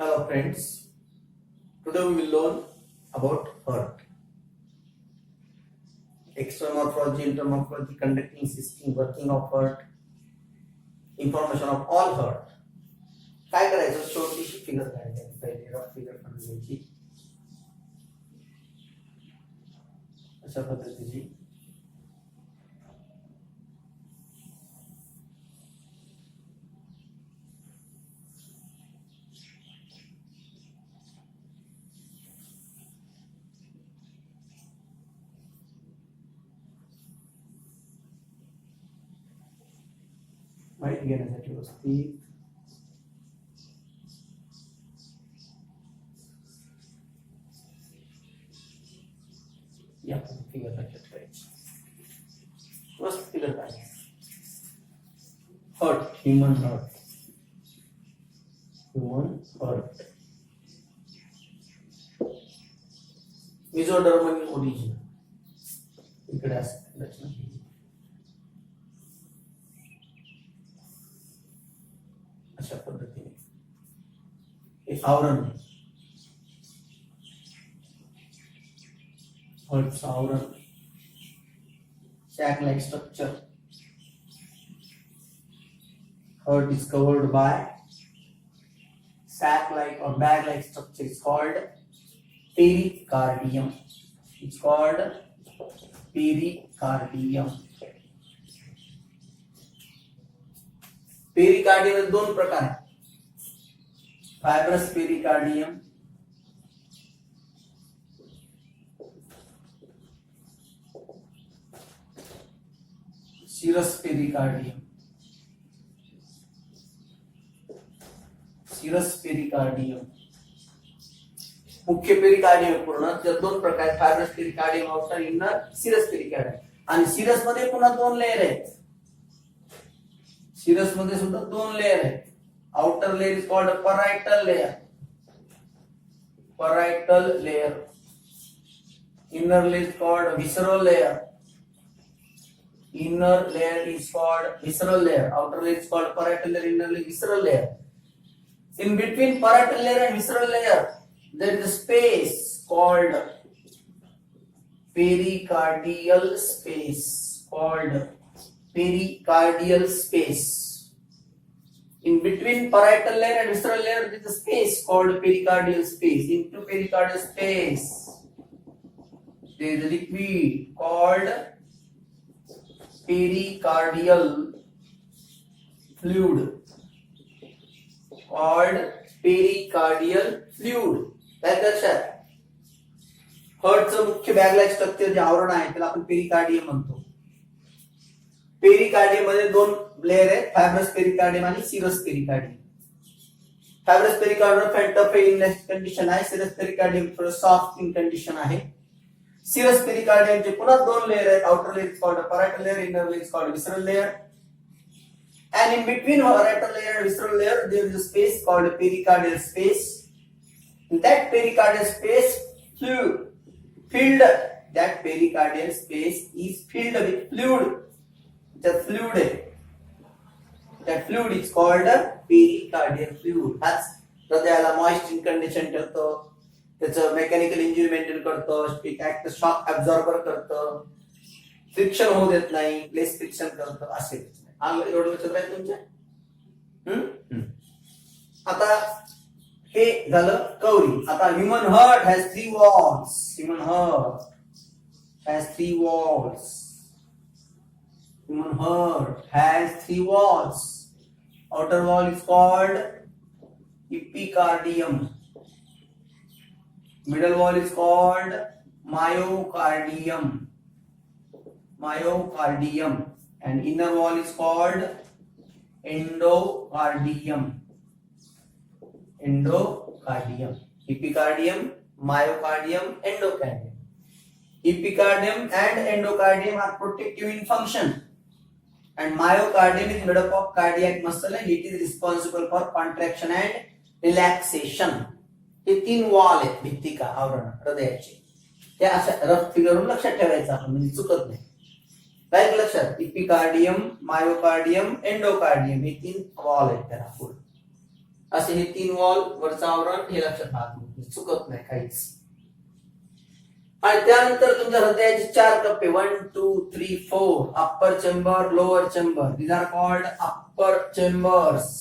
Hello friends, today we will learn about heart. External morphology, internal morphology, conducting system, working of heart, information of all heart. काय करायचं छोटीशी figure काढायची पहिले rough figure काढून घ्यायची अशा पद्धतीची माहिती घेण्यासाठी व्यवस्थित या फिगर लक्षात ठेवायची मस्त फिगर काढायची heart human heart mesodermal origin इकडे असते रचना अशा पद्धतीने हे आवरण हर्टचं आवरण sac like structure. Heart is covered by sac like or bag like structure is called pericardium. It's called pericardium. Pericardium मध्ये दोन प्रकार आहेत फायब्रस पेरिकार्डियम सीरस पेरिकार्डियम मुख्य पेरिकार्डियम पूर्ण जर दोन प्रकार आहेत fibrous pericardium outer inner serous pericardium आणि सीरस मध्ये पुन्हा दोन लेयर आहेत सीरस मध्ये सुद्धा दोन लेयर आहेत outer layer is called parietal layer inner layer is called विसरल layer inner layer is called visceral layer outer layer is called parietal layer inner layer visceral layer in between parietal layer and visceral layer there is a space called pericardial space in between parietal layer and visceral layer there is a space called pericardial space into pericardial space there is a liquid called pericardial fluid काय लक्षात हर्टचं मुख्य bag like structure जे आवरण आहे त्याला आपण pericardium म्हणतो pericardium मध्ये दोन लेयर आहेत फायब्रस पेरिकार्डियम आणि serous pericardium fibrous pericardium factor in condition आहे सीरस पेरिकार्डियम थोडं सॉफ्ट इन कंडिशन आहे सीरस पेरिकार्डियम चे पुन्हा दोन लेयर आहेत outer layer is called parietal layer inner layer is called visceral layer and in between parietal layer and visceral layer there is a space called pericardial space in that pericardial space that pericardial space is filled with fluid that fluid is called pericardial fluid that's हृदयाला moist in condition ठेवतो त्याचं mechanical injury maintain करतं एक shock ऍब्झॉर्बर करतं friction होऊ देत नाही लेस friction करतं असे एवढं लक्षात राहील तुमच्या आता हे झालं कवरी आता human heart has three walls outer wall is called epicardium middle wall is called myocardium and inner wall is called endocardium epicardium myocardium endocardium epicardium and endocardium are protective in function and myocardium is made up of cardiac muscle and it is responsible for contraction and relaxation हे तीन wall आहेत भित्तिका आवरण हृदयाचे त्या अशा rough फिगरून लक्षात ठेवायचं आपण म्हणजे चुकत नाही काय लक्षात इपिकार्डियम मायोकार्डियम एंडोकार्डियम हे तीन वॉल आहेत त्याला पुढे असे हे 3 वॉल वरचं आवरण हे लक्षात राहत चुकत नाही काहीच. आणि त्यानंतर तुमच्या हृदयाचे 4 कप्पे 1 2 3 4 upper chamber lower chamber. These are called upper chambers.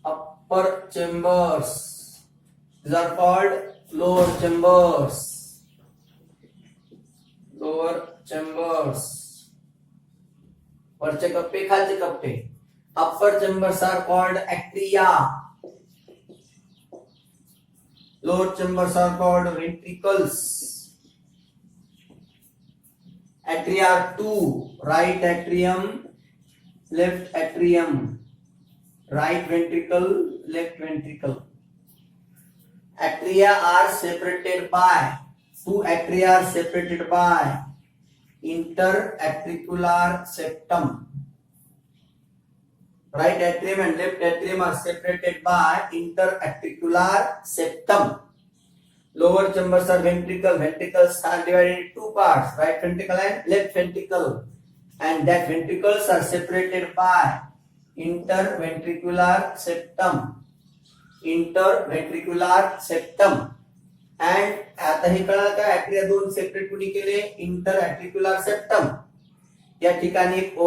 Upper chambers. These are called lower chambers. Lower chambers. वरचे कप्पे खालचे कप्पे. Upper chambers are called atria. Lower chambers are called ventricles. Atria are 2. Right atrium, left atrium. Right ventricle, left ventricle. Atria are separated by, 2 atria are separated by interatricular septum. Right atrium and left atrium are separated by interatricular septum. Lower chambers are ventricle. Ventricles are divided into 2 parts, right ventricle and left ventricle. And that ventricles are separated by interventricular septum. Interventricular septum. And आता हे कळलं का Atria 2 separate कुणी केले? इंटरअट्रिक्युलर septum. या ठिकाणी एक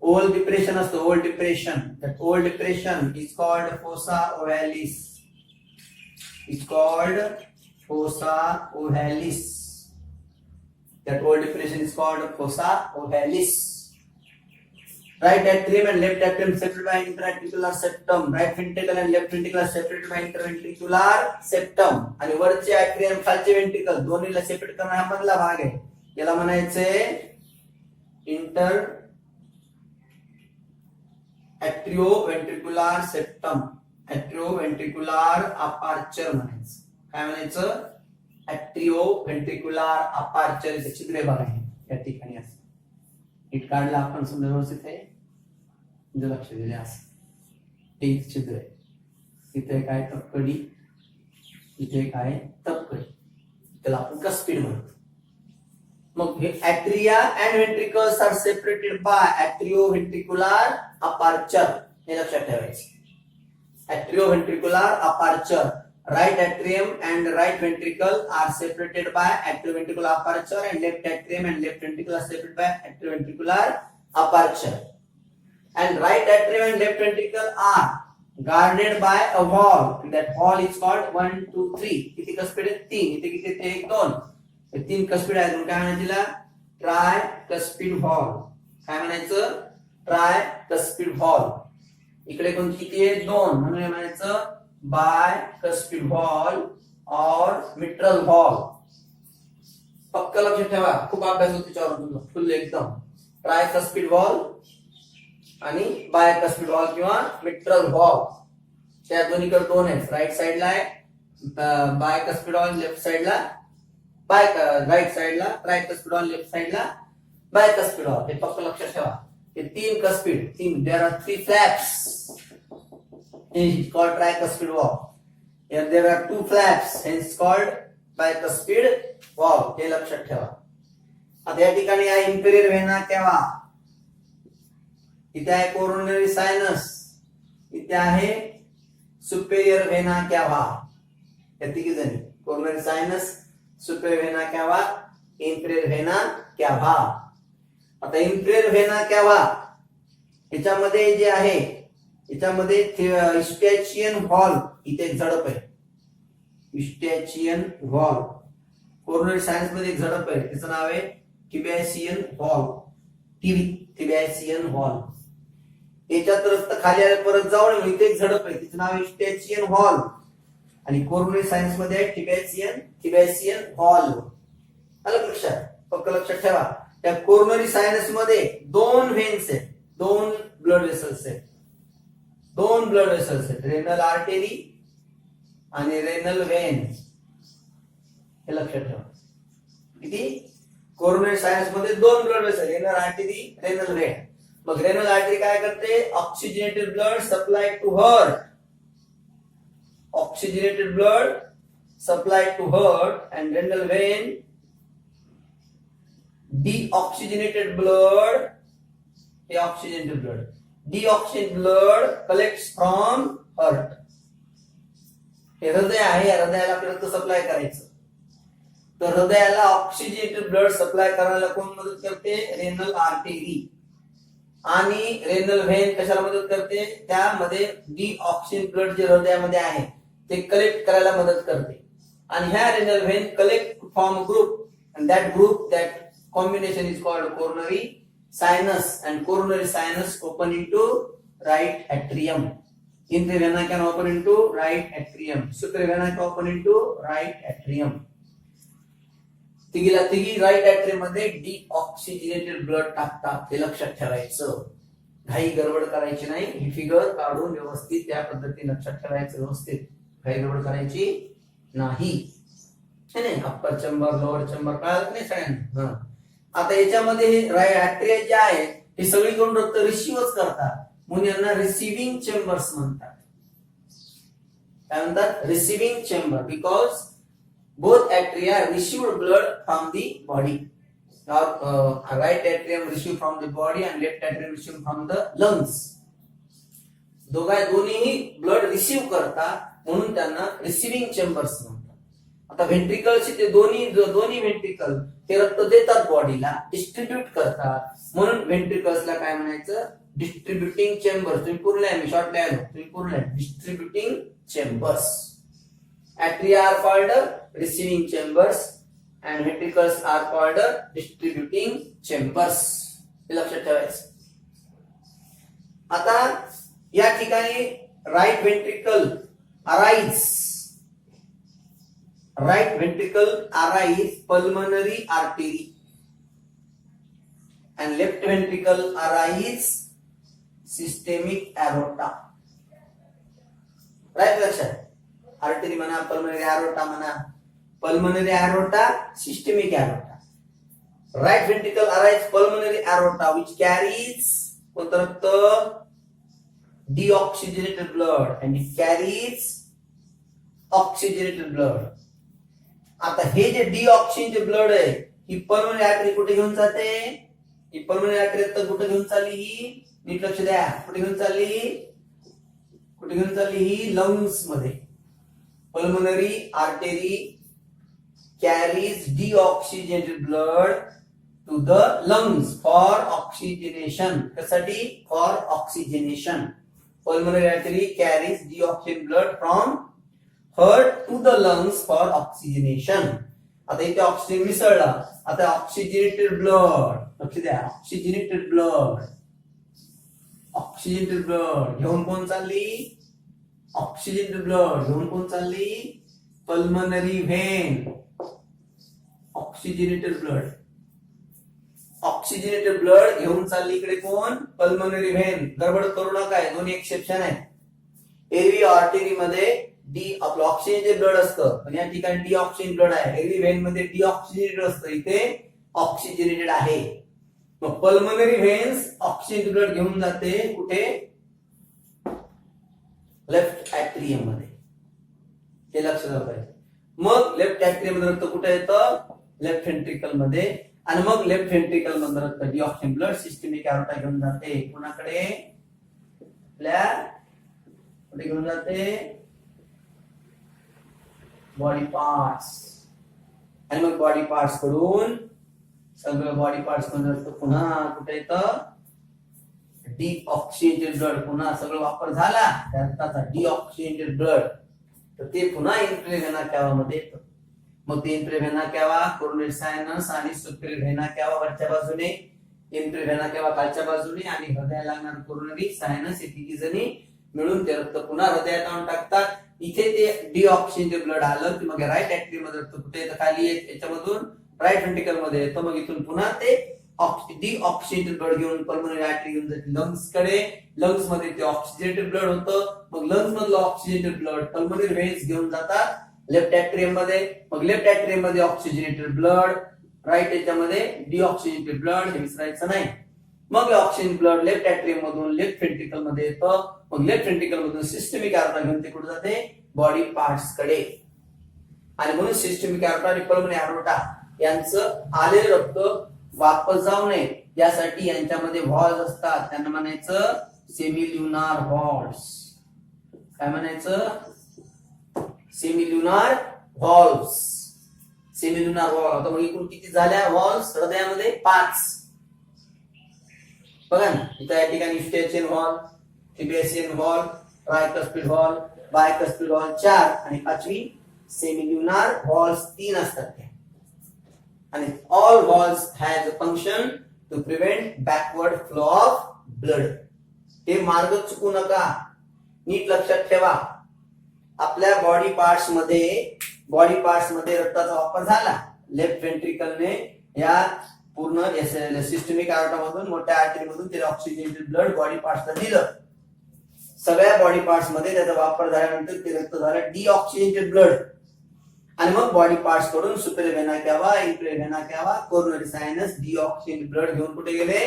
oval depression असतो. Oval depression. That oval depression is called fossa ovalis. Is called fossa ovalis. That oval depression is called fossa ovalis. Right atrium and left atrium separated by interatricular septum. Right ventricle and left ventricle are separated by interventricular septum. आणि वरचे atrium खालचे ventricle दोन्हीला separate करणं हा मधला भाग आहे. याला म्हणायचे inter atrioventricular septum. atrioventricular aperture म्हणायचं. काय म्हणायचं? atrioventricular aperture इथे छिद्रे बघा या ठिकाणी असं नीट काढलं आपण समजा व्यवस्थित आहे. लक्ष दिले असं एक छिद्र आहे. इथे काय तपकडी, इथे काय तपकडी, त्याला आपण कस्पिड म्हणतो. मग हे atria and ventricles are separated by atrioventricular aperture. हे लक्षात ठेवायचं. atrioventricular aperture. Right atrium and right ventricle are separated by atrioventricular aperture and left atrium and left ventricle are separated by atrioventricular aperture. And right atrium and left ventricle are guarded by a wall. That wall is called 1 2 3. किती cuspid आहेत? 3. इथे किती ते 1 2. हे 3 cuspid आहेत. काय म्हणायचं तिला? Try cuspid valve. काय म्हणायचं? Try cuspid valve. इकडे कोणती किती आहे? 2. म्हणून हे म्हणायचं बाय कस्पिड व्हॉल और मिट्रल व्हॉल. पक्का लक्षात ठेवा. खूप अभ्यास होतो त्याच्यावर तुमचा फुल एकदम. ट्राय कस्पिड व्हॉल आणि बाय कस्पिड व्हॉल किंवा मिट्रल व्हॉल. त्या दोन्हीकडे 2 आहेत. राईट साइडला आहे बाय कस्पिड व्हॉल, लेफ्ट साइडला बाय राईट साइडला राईट कस्पिड व्हॉल, लेफ्ट साइडला बाय कस्पिड व्हॉल. हे पक्का लक्षात ठेवा. हे 3 cuspid. 3 there are 3 flaps. is called tricuspid valve. Here there are 2 flaps, hence called bicuspid valve. हे लक्षात ठेवा. आता या ठिकाणी आहे इंफेरियर व्हेना केवा, इथे आहे कोरोनरी सायनस, इथे आहे सुपेरियर व्हेना केवा. या तिघी जणी कोरोनरी सायनस, सुपेरियर व्हेना केवा, इंफेरियर व्हेना केवा. आता इंफेरियर व्हेना केवा याच्यामध्ये जे आहे याच्यामध्ये इस्टॅचियन व्हॉल्व इथे एक झडप आहे. इस्टॅचियन व्हॉल्व कोरोनरी सायन्स मध्ये एक झडप आहे, त्याचं नाव आहे टिबॅसियन व्हॉल्व. टिबॅसियन व्हॉल्व. याच्यात रक्त खाली आलं परत जाऊन इथे एक झडप आहे, तिचं नाव इस्टॅचियन व्हॉल्व. आणि कोरोनरी सायन्स मध्ये आहे टिबॅसियन व्हॉल्व. आलं लक्षात? फक्त लक्षात ठेवा त्या कोरोनरी सायन्स मध्ये 2 व्हेन्स आहेत, 2 ब्लड वेसल्स आहेत, 2 ब्लड वेसल्स आहेत, रेनल आर्टरी आणि रेनल व्हेन. हे लक्षात ठेवा. किती? कोरोनरी सायन्स मध्ये 2 blood vessel, renal artery, renal vein. मग रेनल आर्टरी काय करते? Oxygenated blood supply to heart. Oxygenated blood supply to heart. And renal vein deoxygenated blood, deoxygenated blood. deoxygenated blood collects from heart. हे हृदय आहे, या हृदयाला आपल्याला रक्त सप्लाय करायचं. तर हृदयाला ऑक्सिजनेटेड ब्लड सप्लाय करायला कोण मदत करते? Renal artery. आणि रेनल व्हेन कशाला मदत करते? त्यामध्ये डीऑक्सिजन ब्लड जे हृदयामध्ये आहे ते कलेक्ट करायला मदत करते. आणि ह्या renal when collect form group, and that combination is called coronary sinus, and coronary sinus open into right atrium. Infra vena can open into right atrium. Supra vena can open into right atrium. तिघीला तिघी right atrium मध्ये deoxygenated blood टाकतात. हे लक्षात ठेवायचं, घाई गडबड करायची नाही. ही फिगर काढून व्यवस्थित त्या पद्धतीने लक्षात ठेवायचं, व्यवस्थित घाई गडबड करायची नाही. अप्पर चेंबर, लोअर चेंबर कळालं नाही सगळ्यांना? आता याच्यामध्ये आर्टरी जे आहे हे सगळीकडून रक्त रिसिव्हच करतात, म्हणून यांना रिसिव्हिंग चेंबर्स म्हणतात. काय म्हणतात? Receiving chamber, because both atria received blood from the body. Right atrium received from the body and left atrium received from the lungs. दोन्हीही ब्लड रिसीव्ह करतात, म्हणून त्यांना रिसिव्हिंग चेंबर्स म्हणतात. आता व्हेंट्रिकल्सचे ते दोन्ही व्हेंट्रिकल ते रक्त देतात बॉडीला, डिस्ट्रीब्यूट करतात, म्हणून व्हेंट्रिकल्सला काय म्हणायचं? डिस्ट्रीब्युटिंग चेंबर्स. तुम्ही पूर्ण मी शॉर्ट लिहायला, तुम्ही पूर्ण डिस्ट्रीब्युटिंग chambers. Atria are called receiving chambers and ventricles are called distributing chambers. हे लक्षात ठेवायचं. आता या ठिकाणी right ventricle arise pulmonary artery and left ventricle arise systemic aorta. Right लक्षात. आर्टरी म्हणा, पल्मनरी एरोटा म्हणा, pulmonary aorta, systemic aorta. Right ventricle arise pulmonary aorta which carries कोणतं रक्त? deoxygenated blood and it carries oxygenated blood. आता हे जे deoxygenated blood आहे ही pulmonary artery कुठे घेऊन जाते? ही पल्मनरी आर्टरी तर कुठे घेऊन चालली? ही नीट लक्ष द्या, कुठे घेऊन चालली? ही लंग्स मध्ये. Pulmonary artery carries deoxygenated blood to the lungs for oxygenation. कशासाठी? For oxygenation. Pulmonary artery carries deoxygenated blood from heart to the lungs for oxygenation. आता इथे ऑक्सिजन मिसळला, आता ऑक्सिजनेटेड ब्लड, लक्ष द्या, ऑक्सिजनेटेड ब्लड घेऊन कोण चालली? ऑक्सिजनेटेड ब्लड घेऊन कोण चालली? Pulmonary when. ऑक्सिजनेटेड ब्लड घेऊन चालली इकडे कोण? Pulmonary when. गडबड करू नका, दोन्ही एक्सेप्शन आहे. एरवी आर्टरी मध्ये आपलं ऑक्सिजनेटेड ब्लड असतं, पण या ठिकाणी डीऑक्सिजनेटेड ब्लड आहे. एरवी व्हेन मध्ये डीऑक्सिजनेटेड असतं, इथे ऑक्सिजनेटेड आहे. मग पल्मनरी व्हेन्स ऑक्सिजनेटेड ब्लड घेऊन जाते कुठे? लेफ्ट ऍट्रियम मध्ये. हे लक्षात आलं पाहिजे. मग लेफ्ट ऍट्रियम मध्ये रक्त कुठे येतं? लेफ्ट व्हेंट्रिकल मध्ये. आणि मग लेफ्ट व्हेंट्रिकल मध्ये रक्त डीऑक्सिजन ब्लड सिस्टेमिक एरोटा घेऊन जाते. कोणाकडे? कुठे घेऊन जाते? Body parts. आणि मग बॉडी पार्ट्स कडून सगळं बॉडी पार्ट्स कडून रक्त पुन्हा कुठे येतं? Deoxygenated blood. पुन्हा सगळं वापर झाला त्या रक्ताचा डीऑक्सिजनेटेड ब्लड, तर ते पुन्हा इंफ्रा व्हेना कॅवा मध्ये येतं. मग ते इंफ्रा व्हेना कॅवा, कोरोनरी सायनस आणि सुप्रा व्हेना कॅवा वरच्या बाजूने, इंफ्रा व्हेना कॅवा खालच्या बाजूने आणि हृदयाला लागणार कोरोनरी सायनस, हे तिघी जणी मिळून ते रक्त पुन्हा हृदयात आणून टाकतात. इथे ते डीऑक्सिजनेटेड ब्लड आलं की मग राईट ऍट्रियम मध्ये रक्त कुठे येतं? खाली येत, याच्यामधून राईट व्हेंट्रिकल मध्ये येतं. मग इथून पुन्हा ते डीऑक्सिजनेटेड ब्लड घेऊन पल्मनरी आर्टरी घेऊन जाते लंग्स कडे. लंग्स मध्ये ते ऑक्सिजनेटेड ब्लड होतं. मग लंग्स मधलं ऑक्सिजनेटेड ब्लड पल्मनरी व्हेन्स घेऊन जातात लेफ्ट ऍट्रियम मध्ये. मग लेफ्ट ऍट्रियम मध्ये ऑक्सिजनेटेड ब्लड, राईट याच्यामध्ये डीऑक्सिजनेटेड ब्लड, हे विसरायचं नाही. मग ऑक्सिजन ब्लड लेफ्ट ऍट्रियम मधून लेफ्ट व्हेंट्रिकल मध्ये येतं. मग लेफ्ट व्हेंट्रिकल मधून सिस्टेमिक एरोटा घेऊन ते कुठे जाते? बॉडी पार्ट्स कडे. आणि म्हणून सिस्टेमिक एरोटा आणि पल्मनरी एरोटा यांचं आलेलं रक्त वापस जाऊ नये यासाठी यांच्यामध्ये व्हॉल्व्ह असतात, त्यांना म्हणायचं सेमिल्युनार व्हॉल्व्स. काय म्हणायचं? सेमिल्युनार व्हॉल्व्स. सेमिल्युनार व्हॉल्व. आता मग एकूण किती झाल्या व्हॉल्व्स हृदयामध्ये? 5. बघा ना, इथं या ठिकाणी Eustachian valve, Thebesian valve, tricuspid valve, bicuspid valve 4 आणि 5वी सेमिल्युनार व्हॉल्व्स 3 असतात त्या. आणि all valves has a function to prevent backward flow of blood. हे मार्ग चुकू नका, नीट लक्षात ठेवा. आपल्या बॉडी पार्ट्स मध्ये रक्ताचा वापर झाला. लेफ्ट व्हेंट्रिकलने या पूर्ण सिस्टमिक आर्टरी मधून, मोठ्या आर्टरी मधून ते ऑक्सिजनेटेड ब्लड बॉडी पार्ट्सला दिलं. सगळ्या बॉडी पार्ट्स मध्ये त्याचा वापर झाल्यानंतर ते रक्त झालं डिऑक्सिजनेटेड ब्लड. आणि मग बॉडी पार्ट्स कडून सुपेरियर व्हेना कावा, इन्फेरियर व्हेना कावा, कोरोनरी सायनस डिऑक्सिजनेटेड ब्लड घेऊन कुठे गेले?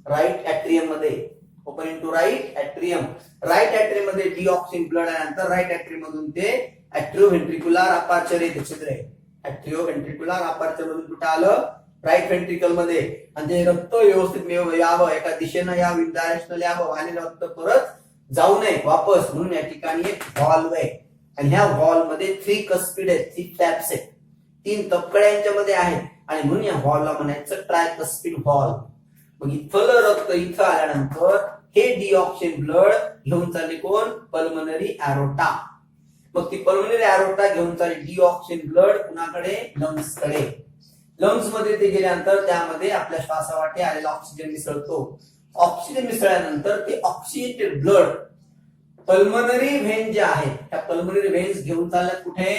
राईट ऍट्रियम मध्ये. Open into right atrium. Right atrium मध्ये डिऑक्सिजन ब्लड आल्यानंतर राईट ऍट्रियम मधून ते ऍट्रिओव्हेंट्रिक्युलर अपार्चर येते छिद्र आहे. ऍट्रिओव्हेंट्रिक्युलर अपार्चर मधून कुठे आलं? राईट व्हेंट्रिकल मध्ये. आणि ते रक्त व्यवस्थित यावं, एका दिशेनं यावं, डायरेक्शनल यावं, आणि रक्त परत जाऊ नये वापस, म्हणून या ठिकाणी एक व्हॉल्व आहे. आणि ह्या व्हॉल्व मध्ये 3 कस्पिड आहेत, 3 फ्लॅप्स आहेत, 3 तपकड्यांच्या मध्ये आहेत. आणि म्हणून या व्हॉल्वला म्हणायचं ट्रायकस्पिड व्हॉल्व. मग इथलं रक्त इथं आल्यानंतर हे डिऑक्सिजन ब्लड घेऊन चालले कोण? Pulmonary aorta. मग ती पल्मनरी एरोटा घेऊन चालली डिऑक्सिजन ब्लड कुणाकडे? लंग्स कडे. लंग्स मध्ये ते गेल्यानंतर त्यामध्ये आपल्या श्वासावाटे आलेला ऑक्सिजन मिसळतो. ऑक्सिजन मिसळल्यानंतर ते ऑक्सिजनेटेड ब्लड पल्मनरी व्हेन जे आहेत त्या पल्मनरी व्हेन्स घेऊन चालल्यात कुठे?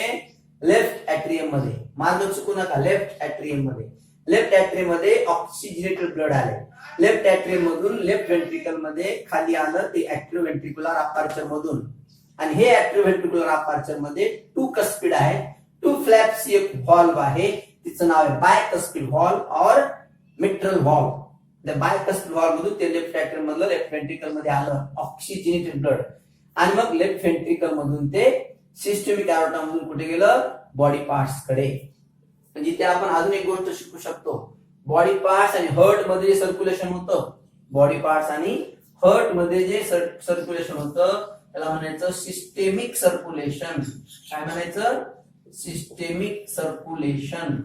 लेफ्ट ऍट्रियम मध्ये. मार्ग चुकू नका, लेफ्ट ऍट्रियम मध्ये. लेफ्ट ऍट्रियम मध्ये ऑक्सिजनेटेड ब्लड आले. लेफ्ट ऍट्रियम मधून लेफ्ट व्हेंट्रिकल मध्ये खाली आलं ते ऍट्रिओव्हेंट्रिक्युलर अपार्चर मधून. आणि हे ऍट्रिओव्हेंट्रिक्युलर अपार्चर मध्ये 2 कस्पिड आहेत, 2 फ्लॅप्स एक व्हॉल्व आहे, तिचं नाव आहे बायकस्पिड व्हॉल्व और मिट्रल व्हॉल्व. त्या बायकस्पिड व्हॉल्व मधून ते लेफ्ट ऍट्रियम मधलं लेफ्ट व्हेंट्रिकल मध्ये आलं ऑक्सिजनेटेड ब्लड. आणि मग लेफ्ट व्हेंट्रिकल मधून ते सिस्टमिक एरोटा मधून कुठे गेलं? बॉडी पार्ट्स कडे. म्हणजे ते आपण अजून एक गोष्ट शिकू शकतो. बॉडी पार्ट्स आणि हर्ट मध्ये जे सर्क्युलेशन होतं, बॉडी पार्ट्स आणि हर्ट मध्ये जे सर्क्युलेशन होतं त्याला म्हणायचं सिस्टेमिक सर्क्युलेशन. काय म्हणायचं? Systemic circulation.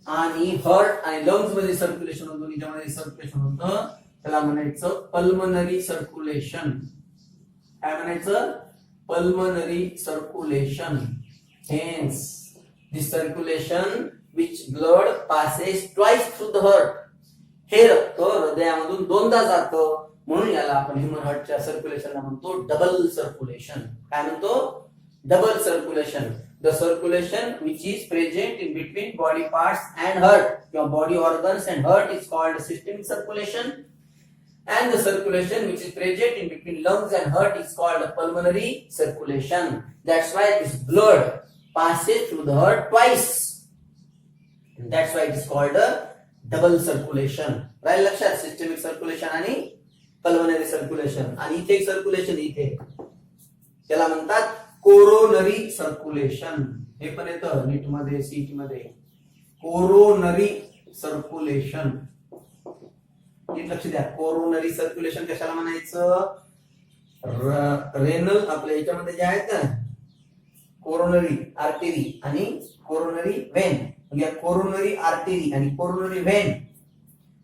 आणि हर्ट आणि लंग्स मध्ये सर्क्युलेशन होतं, त्याच्यामध्ये सर्क्युलेशन होतं त्याला म्हणायचं पल्मनरी सर्क्युलेशन. काय म्हणायचं? Pulmonary circulation. Hence, the circulation which blood passes twice through the heart. हे रक्त हृदयामधून 2दा जातं, म्हणून याला आपण ह्युमन हार्टच्या सर्क्युलेशनला म्हणतो डबल सर्क्युलेशन. काय म्हणतो? Double circulation. The circulation which is present in between body parts and heart, किंवा body organs and heart is called systemic circulation. And the circulation which is present in between lungs and heart is called pulmonary circulation. That's why this blood passes through the heart twice. And that's why it is called a double circulation. Right? लक्षात, systemic circulation आणि pulmonary circulation. आणि इथे एक circulation इथे त्याला म्हणतात coronary circulation. हे पण येतं नीट मध्ये, सीट मध्ये. Coronary circulation. लक्ष द्या, कोरोनरी सर्क्युलेशन कशाला म्हणायचं? रेनल आपल्या याच्यामध्ये जे आहेत ना, कोरोनरी आर्टरी आणि कोरोनरी व्हेन. म्हणजे कोरोनरी आर्टरी आणि कोरोनरी व्हेन.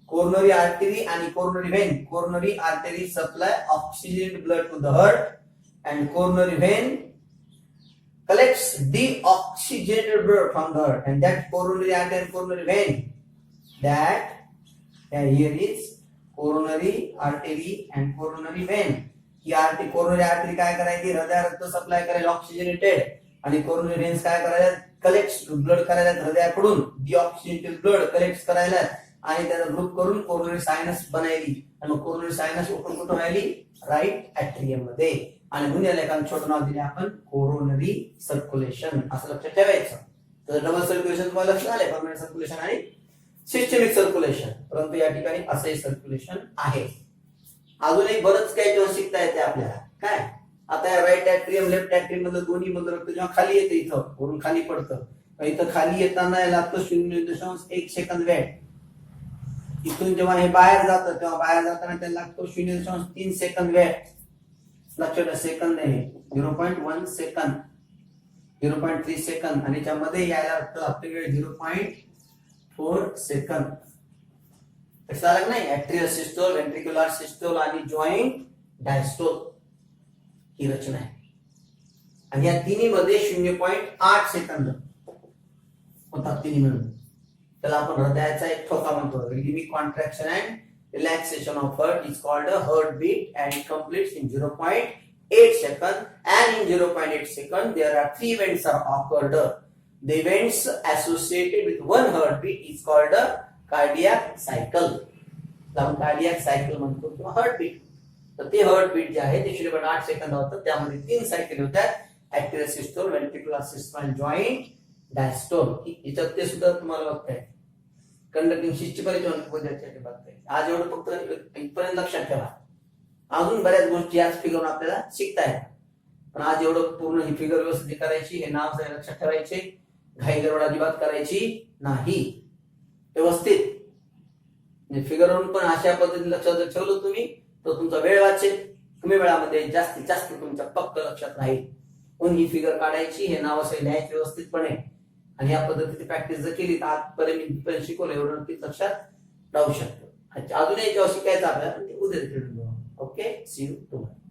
कोरोनरी आर्टरी आणि coronary vein. Coronary artery supply oxygen blood to the heart and coronary vein collects deoxygenated blood from the heart, and that coronary artery and coronary vein, that here is coronary artery and coronary vein. He artery, coronary artery काय करायची? हृदयाला रक्त supply करायला oxygenated. आणि coronary व्हेन्स काय करायला? Collect blood करायला हृदयाकडून deoxygenated blood collect करायला आणि त्याचा ग्रुप करून कोरोनरी सायनस बनायली. आणि मग कोरोनरी सायनस ओपन कुठून राहिली? राईट ऍट्रियम मध्ये. आणि म्हणून याला एका छोटं नाव दिले आपण कोरोनरी सर्क्युलेशन. असं लक्षात ठेवायचं. तर डबल सर्क्युलेशन तुम्हाला लक्षात आले, परमनंट सर्क्युलेशन आणि सिस्टमिक सर्क्युलेशन. परंतु या ठिकाणी असंही सर्क्युलेशन आहे. अजून एक बरंच काही जेव्हा शिकता येते आपल्याला. काय? आता राईट ऍट्रियम लेफ्ट ऍट्रियम मधलं दोन्ही मधलं रक्त जेव्हा खाली येते, इथं वरून खाली पडतं, इथं खाली येताना लागतं 0.1 सेकंद वेळ. इथून जेव्हा हे बाहेर जातं तेव्हा बाहेर जाताना त्याला लागतो 0.3 सेकंद वेळ. लक्षात ठेवा सेकंद आहे 0.1 सेकंद 0.3 सेकंद आणि त्यामध्ये यायला लागतो वेळ 0.4 सेकंद. लक्षात आलं नाही. ऍट्रियल सिस्टोल, व्हेंट्रिक्युलर सिस्टोल आणि जॉइंट डायस्टोल ही रचना आहे. आणि या तिन्ही मध्ये 0.8 सेकंद होतात तिन्ही मिळून. त्याला आपण हृदयाचा एक ठोका म्हणतो. Rhythmic contraction and relaxation of heart is called a heart beat and it completes in 0.8 second. And in 0.8 second there are three events are occurred. The events associated with one heartbeat is called a cardiac cycle. आपण cardiac cycle म्हणतो किंवा heartbeat. तर ते heartbeat जे आहे ते 0.8 second होतं. त्यामध्ये 3 सायकल होतात. ऍट्रियल सिस्टोल, व्हेंट्रिक्युलर सिस्टम आणि जॉइंट डायस्टोल. याच्यात ते सुद्धा तुम्हाला बघताय. कंडक्टिंग सिस्टम परिचय बघताय. आज एवढं फक्त इथपर्यंत लक्षात ठेवा. अजून बऱ्याच गोष्टी याच फिगरवरून आपल्याला शिकता येतात. पण आज एवढं पूर्ण ही फिगर व्यवस्थित करायची, हे नाव लक्षात ठेवायचे, घाई गडबड अजिबात करायची नाही. व्यवस्थित फिगरवरून पण अशा पद्धतीने लक्षात जर ठेवलं तुम्ही तर तुमचा वेळ वाचेल. कमी वेळामध्ये जास्तीत जास्त तुमच्या पक्क लक्षात राहील. म्हणून ही फिगर काढायची, हे नाव असं लिहायचे व्यवस्थितपणे आणि या पद्धतीची प्रॅक्टिस जर केली तर आजपर्यंत मी शिकवलं एवढं नक्कीच लक्षात राहू शकतो. अजूनही जेव्हा शिकायचं आपल्याला ते उद्या खेळून. Okay, see you tomorrow.